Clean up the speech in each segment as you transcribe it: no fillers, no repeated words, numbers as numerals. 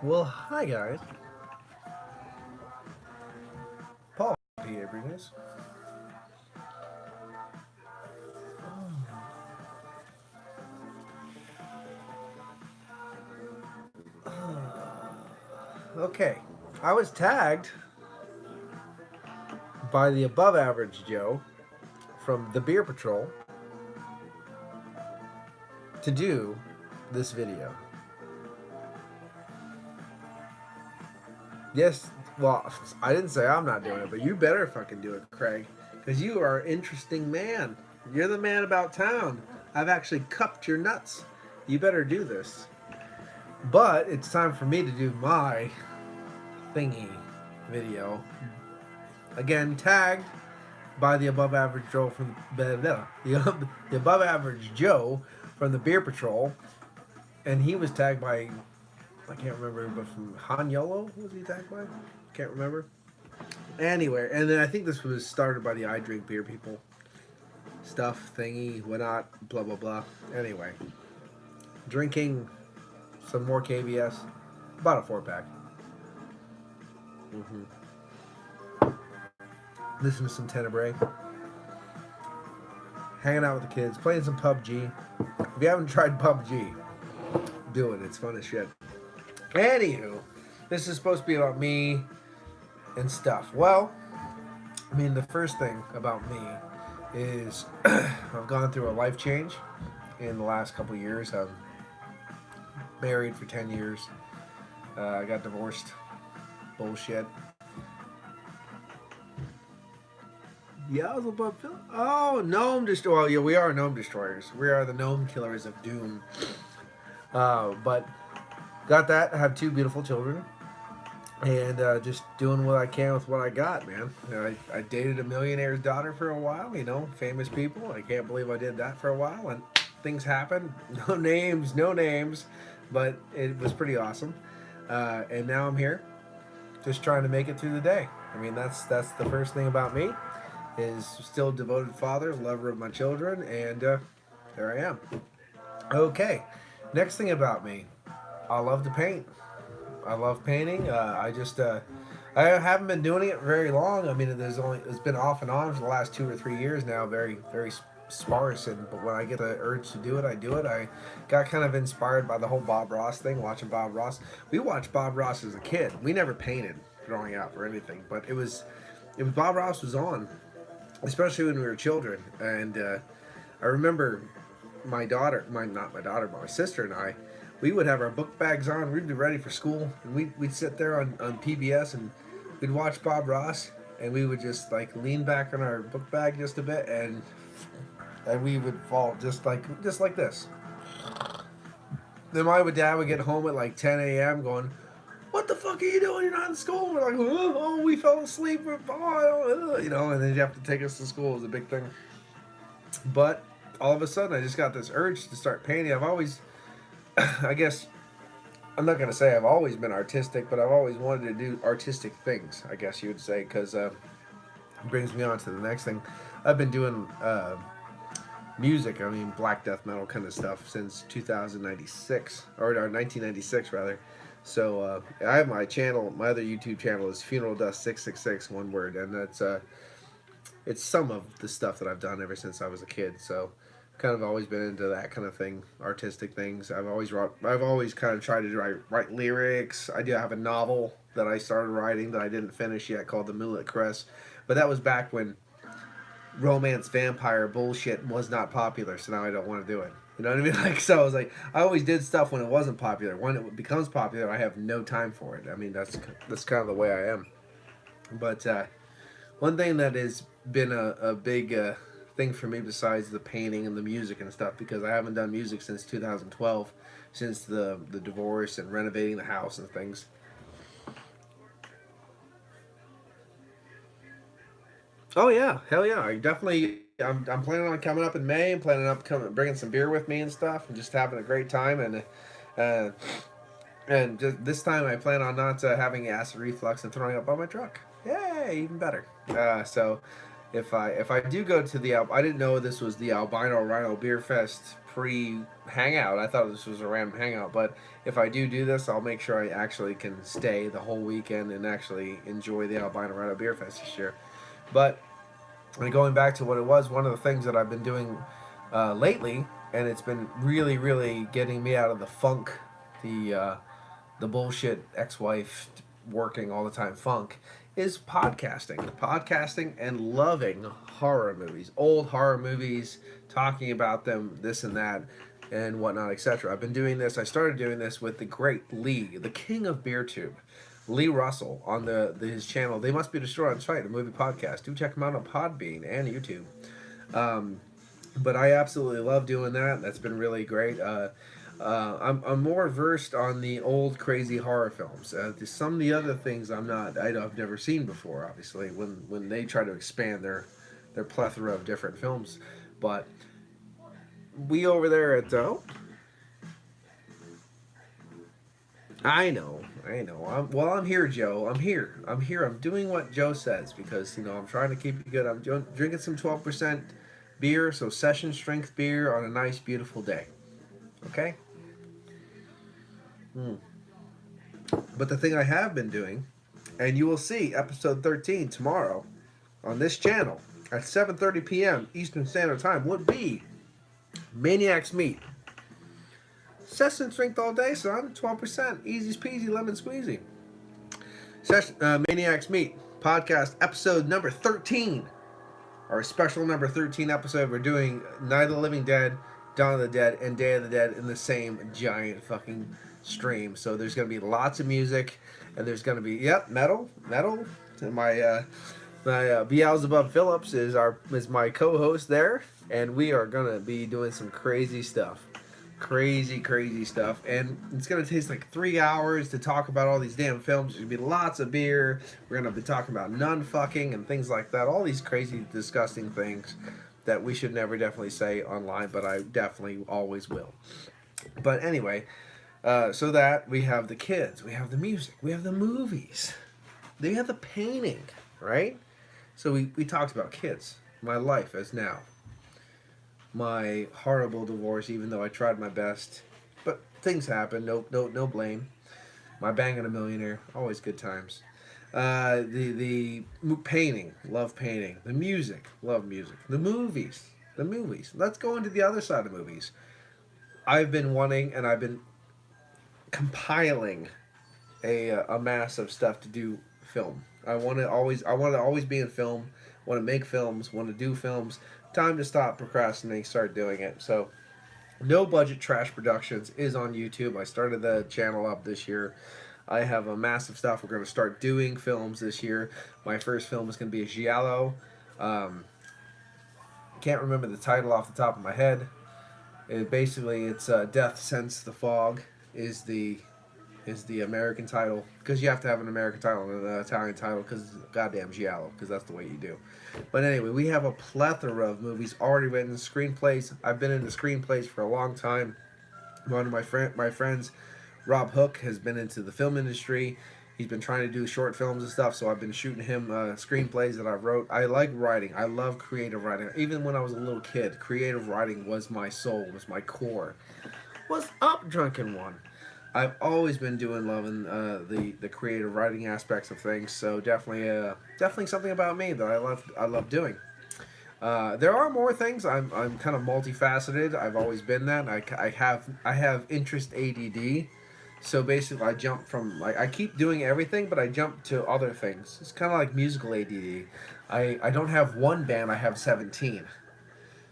Well, hi guys. Paul, PABrewNews. Okay, I was tagged by the above average Joe from the Beer Patrol to do this video. Yes, well, I didn't say I'm not doing it, but you better fucking do it, Craig, because you are an interesting man. You're the man about town. I've actually cupped your nuts. You better do this. But it's time for me to do my thingy video. Again, tagged by the above average Joe from the above average Joe from the Beer Patrol, and he was tagged by, I can't remember, but from Han Yolo was he tagged by? Can't remember. Anyway, and then I think this was started by the I Drink Beer People stuff thingy, whatnot, blah blah blah. Anyway, drinking some more KBS, about a 4-pack. Listen to some Tenebrae, hanging out with the kids, playing some PUBG. If you haven't tried PUBG, do it. It's fun as shit. Anywho, this is supposed to be about me and stuff. Well, I mean, the first thing about me is I've gone through a life change in the last couple of years. I'm married for 10 years. I got divorced. Bullshit. Yeah, I was about to. Oh, gnome destroyer. Well, yeah, we are gnome destroyers. We are the gnome killers of doom. But got that. I have 2 beautiful children, and just doing what I can with what I got, man. You know, I dated a millionaire's daughter for a while. You know, famous people. I can't believe I did that for a while, and things happened. No names, but it was pretty awesome. And now I'm here, just trying to make it through the day. I mean, that's the first thing about me. Is still devoted father, lover of my children, and there I am. Okay, next thing about me, I love to paint. I love painting. I haven't been doing it very long. I mean, it's been off and on for the last 2 or 3 years now, very sparse. But when I get the urge to do it, I do it. I got kind of inspired by the whole Bob Ross thing, watching Bob Ross. We watched Bob Ross as a kid. We never painted growing up or anything, but it was Bob Ross was on, especially when we were children. And I remember not my daughter, but my sister and I, we would have our book bags on. We'd be ready for school, and we'd sit there on PBS, and we'd watch Bob Ross, and we would just like lean back on our book bag just a bit, and we would fall just like this. Then my dad would get home at like 10 a.m. going, "What the fuck are you doing? You're not in school." We're like, "Oh, we fell asleep." You know, and then you have to take us to school. It was a big thing. But all of a sudden, I just got this urge to start painting. I've always, I guess, I'm not going to say I've always been artistic, but I've always wanted to do artistic things, I guess you would say, because it brings me on to the next thing. I've been doing music, I mean, black death metal kind of stuff since 2096, or 1996 rather. So I have my channel, my other YouTube channel is Funeral Dust 666, one word, and that's it's some of the stuff that I've done ever since I was a kid. So kind of always been into that kind of thing, artistic things. I've always kind of tried to write lyrics. I do have a novel that I started writing that I didn't finish yet called The Millet Crest, but that was back when romance vampire bullshit was not popular, so now I don't want to do it. You know what I mean? Like, so I was like, I always did stuff when it wasn't popular. When it becomes popular, I have no time for it. I mean, that's kind of the way I am. But one thing that has been a big thing for me besides the painting and the music and stuff, because I haven't done music since 2012, since the divorce and renovating the house and things. Oh yeah, hell yeah! I definitely. I'm planning on coming up in May. I'm planning on bringing some beer with me and stuff, and just having a great time. Uh, and just this time, I plan on not having acid reflux and throwing up on my truck. Yay, even better. So, if I do go to I didn't know this was the Albino Rhino Beer Fest hangout. I thought this was a random hangout, but if I do this, I'll make sure I actually can stay the whole weekend and actually enjoy the Albino Rhino Beer Fest this year. But going back to what it was, one of the things that I've been doing lately, and it's been really, really getting me out of the funk, the bullshit ex-wife working all the time funk, is podcasting and loving horror movies, old horror movies, talking about them, this and that, and whatnot, etc. I've been doing this. I started doing this with the great Lee, the king of BeerTube, Lee Russell, on his channel. They Must Be Destroyed on Sight, a movie podcast. Do check him out on Podbean and YouTube. But I absolutely love doing that. That's been really great. I'm more versed on the old crazy horror films. Some of the other things I've never seen before. Obviously, when they try to expand their plethora of different films, but we over there at I know. I'm here, Joe. I'm here. I'm doing what Joe says because I'm trying to keep you good. I'm drinking some 12% beer, so session strength beer on a nice, beautiful day. Okay. But the thing I have been doing, and you will see episode 13 tomorrow on this channel at 7:30 p.m. Eastern Standard Time, would be Maniac's Meat. Session strength all day, son. 12%. Easy peasy, lemon squeezy. Maniac's Meat podcast episode number 13. Our special number 13 episode. We're doing Night of the Living Dead, Dawn of the Dead, and Day of the Dead in the same giant fucking stream. So there's going to be lots of music, and there's going to be, metal. And my Beelzebub Phillips is my co-host there, and we are going to be doing some crazy stuff. Crazy stuff, and it's gonna take like 3 hours to talk about all these damn films. There's gonna be lots of beer. We're gonna be talking about nun fucking and things like that, all these crazy disgusting things that we should never definitely say online, but I definitely always will. But anyway, so that we have the kids, we have the music, we have the movies, we have the painting, right? So we talked about kids, my life as now, my horrible divorce, even though I tried my best, but things happen. No blame. My banging a millionaire, always good times. The painting, love painting. The music, love music. The movies. Let's go into the other side of movies. I've been wanting, and I've been compiling a mass of stuff to do film. I want to always be in film. Want to make films. Want to do films. Time to stop procrastinating, start doing it. So No Budget Trash Productions is on YouTube. I started the channel up this year. I have a massive stuff. We're going to start doing films this year. My first film is going to be a giallo. Can't remember the title off the top of my head. It's Death Sense the Fog is the American title, because you have to have an American title and an Italian title because goddamn giallo, because that's the way you do. But anyway, we have a plethora of movies already written, screenplays. I've been in the screenplays for a long time. One of my friends, Rob Hook, has been into the film industry. He's been trying to do short films and stuff, so I've been shooting him screenplays that I wrote. I like writing. I love creative writing. Even when I was a little kid, creative writing was my soul, was my core. What's up, Drunken One? I've always been loving the creative writing aspects of things. So definitely something about me that I love doing. There are more things. I'm kind of multifaceted. I've always been that. I have interest ADD. So basically, I jump from I keep doing everything, but I jump to other things. It's kind of like musical ADD. I don't have one band. I have 17.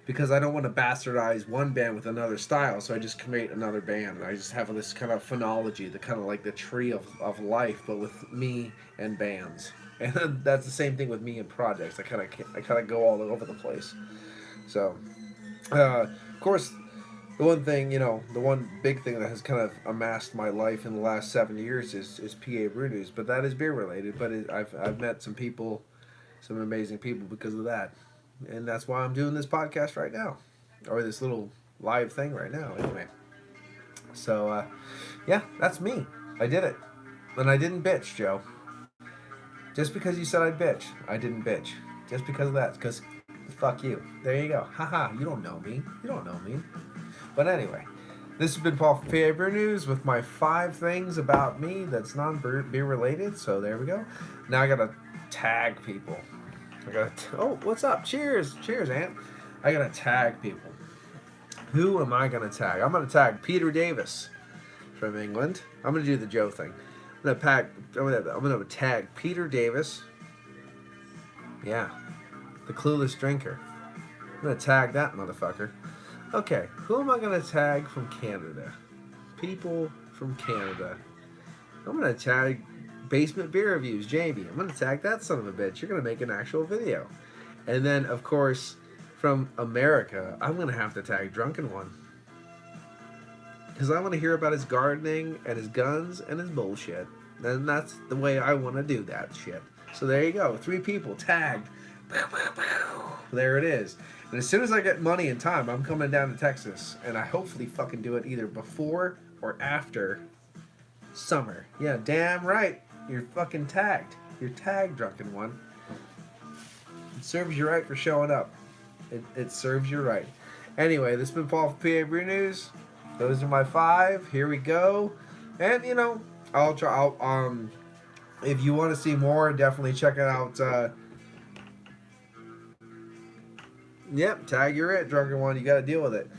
Because I don't want to bastardize one band with another style, so I just create another band. I just have this kind of phonology, the kind of like the tree of life, but with me and bands. And that's the same thing with me and projects. I kind of go all over the place. So, of course, the one big thing that has kind of amassed my life in the last 7 years is PABrewNews, but that is beer related. But I've met some people, some amazing people because of that. And that's why I'm doing this podcast right now, or this little live thing right now, anyway. So, that's me. I did it. And I didn't bitch, Joe. Just because you said I'd bitch, I didn't bitch. Just because of that, because fuck you. There you go. Haha, you don't know me. But anyway, This has been Paul from PABrewNews with my 5 things about me that's non-beer related. So there we go. Now I gotta tag people. Oh, what's up? Cheers, cheers, Aunt. I gotta tag people. Who am I gonna tag? I'm gonna tag Peter Davis from England. I'm gonna do the Joe thing. I'm gonna tag Peter Davis. Yeah, the clueless drinker. I'm gonna tag that motherfucker. Okay, who am I gonna tag from Canada? People from Canada. I'm gonna tag Basement Beer Reviews, Jamie. I'm gonna tag that son of a bitch. You're gonna make an actual video. And then, of course, from America, I'm gonna have to tag Drunken One. Because I want to hear about his gardening and his guns and his bullshit. And that's the way I want to do that shit. So there you go. 3 people tagged. There it is. And as soon as I get money and time, I'm coming down to Texas. And I hopefully fucking do it either before or after summer. Yeah, damn right. You're fucking tagged. You're tagged, Drunken One. It serves you right for showing up. It serves you right. Anyway, this has been Paul from PABrewNews. Those are my 5. Here we go. And, you know, I'll try. If you want to see more, definitely check it out. Yep, tag you're it, Drunken One. You got to deal with it.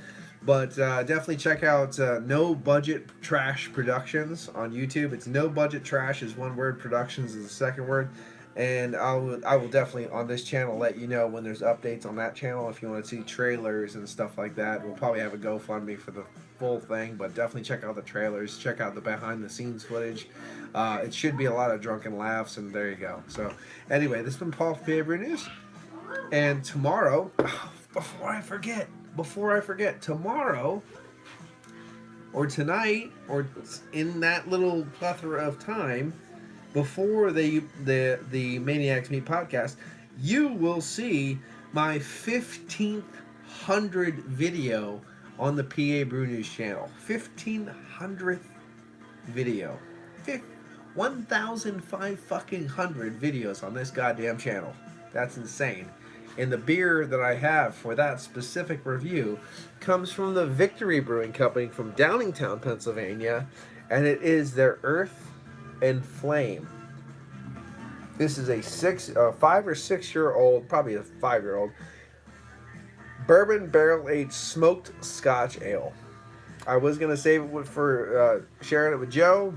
But definitely check out No Budget Trash Productions on YouTube. It's No Budget Trash is one word. Productions is the second word. And I will definitely on this channel let you know when there's updates on that channel. If you want to see trailers and stuff like that, we'll probably have a GoFundMe for the full thing. But definitely check out the trailers. Check out the behind the scenes footage. It should be a lot of drunken laughs, and there you go. So anyway, this has been Paul from PABrewNews. And tomorrow, before I forget, tomorrow or tonight or in that little plethora of time before the Maniacs Meet podcast, you will see my 1,500th video on the PABrewNews channel. 1,500th video. 1,005 fucking hundred videos on this goddamn channel. That's insane. And the beer that I have for that specific review comes from the Victory Brewing Company from Downingtown, Pennsylvania, and it is their Earth and Flame. This is a 5 or 6 year old, probably a 5-year-old, bourbon barrel aged smoked Scotch ale. I was gonna save it for sharing it with Joe.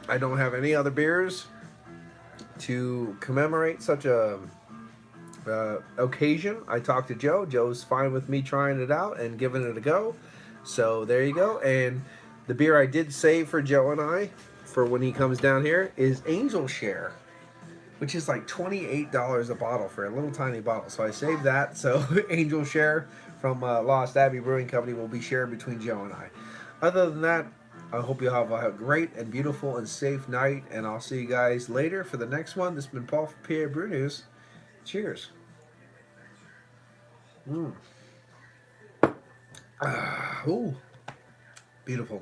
I don't have any other beers to commemorate such a occasion. I talked to Joe. Joe's fine with me trying it out and giving it a go. So there you go. And the beer I did save for Joe and I for when he comes down here is Angel Share, which is like $28 a bottle for a little tiny bottle. So I saved that. So Angel Share from Lost Abbey Brewing Company will be shared between Joe and I. Other than that, I hope you have a great and beautiful and safe night. And I'll see you guys later for the next one. This has been Paul from PABrewNews. Cheers. Ooh, beautiful.